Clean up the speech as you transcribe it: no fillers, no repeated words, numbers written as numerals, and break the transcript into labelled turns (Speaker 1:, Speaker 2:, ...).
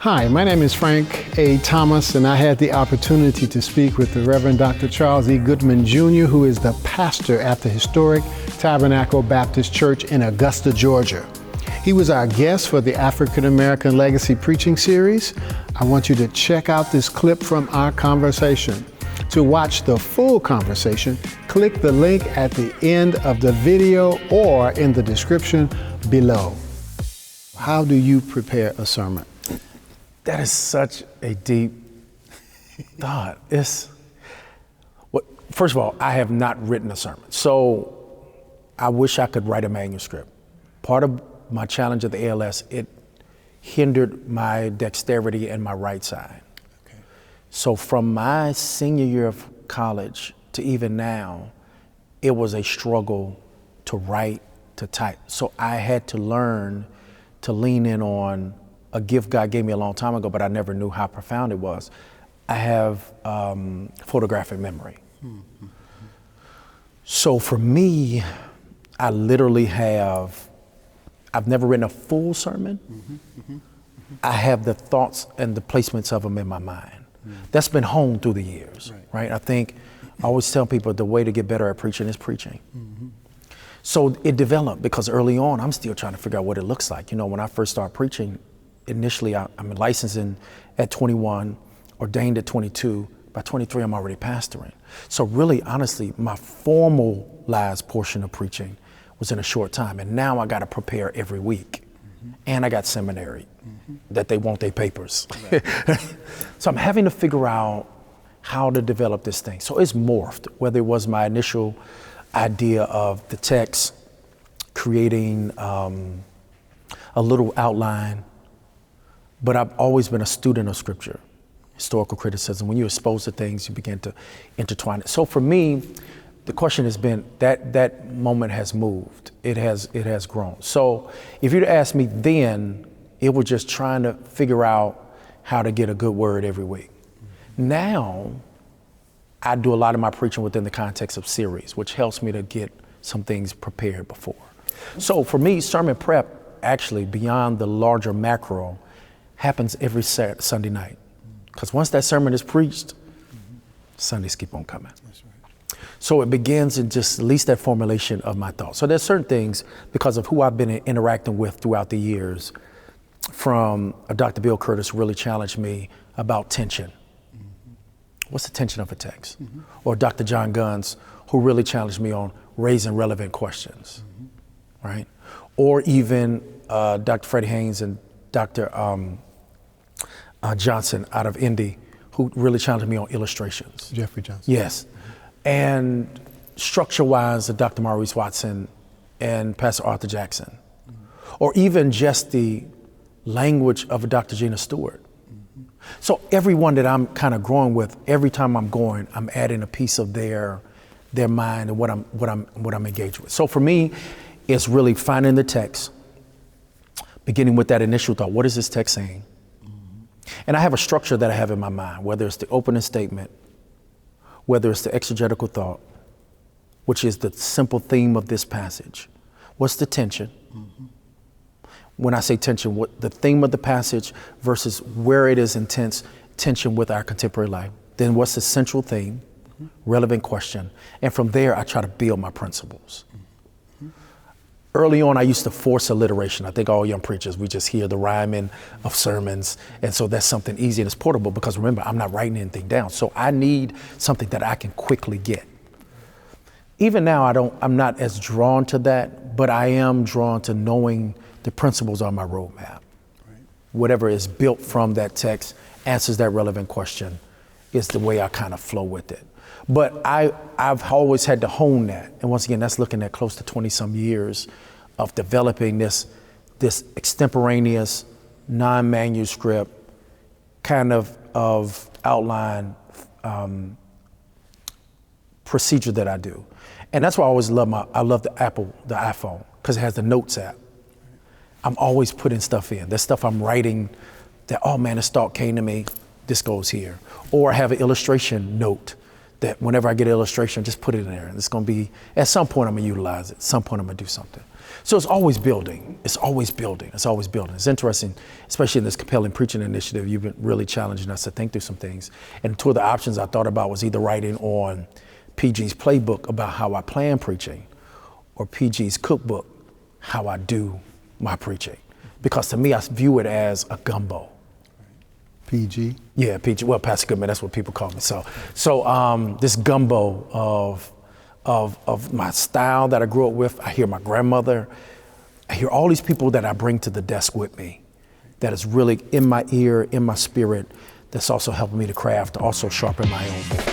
Speaker 1: Hi, my name is Frank A. Thomas, and I had the opportunity to speak with the Reverend Dr. Charles E. Goodman, Jr., who is the pastor at the historic Tabernacle Baptist Church in Augusta, Georgia. He was our guest for the African American Legacy Preaching Series. I want you to check out this clip from our conversation. To watch the full conversation, click the link at the end of the video or in the description below. How do you prepare a sermon?
Speaker 2: That is such a deep thought. First of all, I have not written a sermon, so I wish I could write a manuscript. Part of my challenge at the ALS, it hindered my dexterity in my right side. Okay. So from my senior year of college to even now, it was a struggle to write, to type. So I had to learn to lean in on a gift God gave me a long time ago, but I never knew how profound it was. I have photographic memory. Mm-hmm. So for me, I literally I've never written a full sermon. Mm-hmm. Mm-hmm. Mm-hmm. I have the thoughts and the placements of them in my mind. Mm-hmm. That's been honed through the years, right? I think I always tell people the way to get better at preaching is preaching. Mm-hmm. So it developed because early on, I'm still trying to figure out what it looks like. You know, when I first started preaching, initially, I'm licensed at 21, ordained at 22. By 23, I'm already pastoring. So really, honestly, my formalized portion of preaching was in a short time. And now I got to prepare every week. Mm-hmm. And I got seminary that they want their papers. Right. So I'm having to figure out how to develop this thing. So it's morphed, whether it was my initial idea of the text, creating a little outline. But I've always been a student of scripture, historical criticism. When you're exposed to things, you begin to intertwine it. So for me, the question has been that moment has moved. It has grown. So if you'd asked me then, it was just trying to figure out how to get a good word every week. Now, I do a lot of my preaching within the context of series, which helps me to get some things prepared before. So for me, sermon prep, actually, beyond the larger macro, happens every Sunday night. Because once that sermon is preached, Sundays keep on coming. That's right. So it begins in just at least that formulation of my thoughts. So there's certain things, because of who I've been interacting with throughout the years, from Dr. Bill Curtis really challenged me about tension. Mm-hmm. What's the tension of a text? Mm-hmm. Or Dr. John Guns, who really challenged me on raising relevant questions, right? Or even Dr. Freddie Haynes and Dr. Johnson out of Indy, who really challenged me on illustrations.
Speaker 1: Jeffrey Johnson.
Speaker 2: Yes. And structure-wise, Dr. Maurice Watson and Pastor Arthur Jackson. Mm-hmm. Or even just the language of Dr. Gina Stewart. Mm-hmm. So everyone that I'm kind of growing with, every time I'm going, I'm adding a piece of their mind and what I'm engaged with. So for me, it's really finding the text, beginning with that initial thought. What is this text saying? And I have a structure that I have in my mind, whether it's the opening statement, whether it's the exegetical thought, which is the simple theme of this passage. What's the tension? Mm-hmm. When I say tension, what the theme of the passage versus where it is in tension with our contemporary life. Then what's the central theme, relevant question, and from there I try to build my principles. Early on, I used to force alliteration. I think all young preachers, we just hear the rhyming of sermons. And so that's something easy and it's portable because remember, I'm not writing anything down. So I need something that I can quickly get. Even now, I'm not as drawn to that, but I am drawn to knowing the principles on my roadmap. Right. Whatever is built from that text answers that relevant question is the way I kind of flow with it. But I've always had to hone that. And once again, that's looking at close to 20 some years of developing this extemporaneous, non-manuscript kind of outline procedure that I do. And that's why I always love the iPhone, because it has the Notes app. I'm always putting stuff in. There's stuff I'm writing that, oh man, this thought came to me, this goes here. Or I have an illustration note that whenever I get an illustration, just put it in there. And it's going to be, at some point, I'm going to utilize it. At some point, I'm going to do something. So it's always building. It's always building. It's always building. It's interesting, especially in this compelling preaching initiative. You've been really challenging us to think through some things. And two of the options I thought about was either writing on PG's playbook about how I plan preaching, or PG's cookbook, how I do my preaching. Because to me, I view it as a gumbo.
Speaker 1: PG?
Speaker 2: Yeah, PG. Well, Pastor Goodman, that's what people call me. So this gumbo of my style that I grew up with. I hear my grandmother. I hear all these people that I bring to the desk with me that is really in my ear, in my spirit, that's also helping me to craft, to also sharpen my own.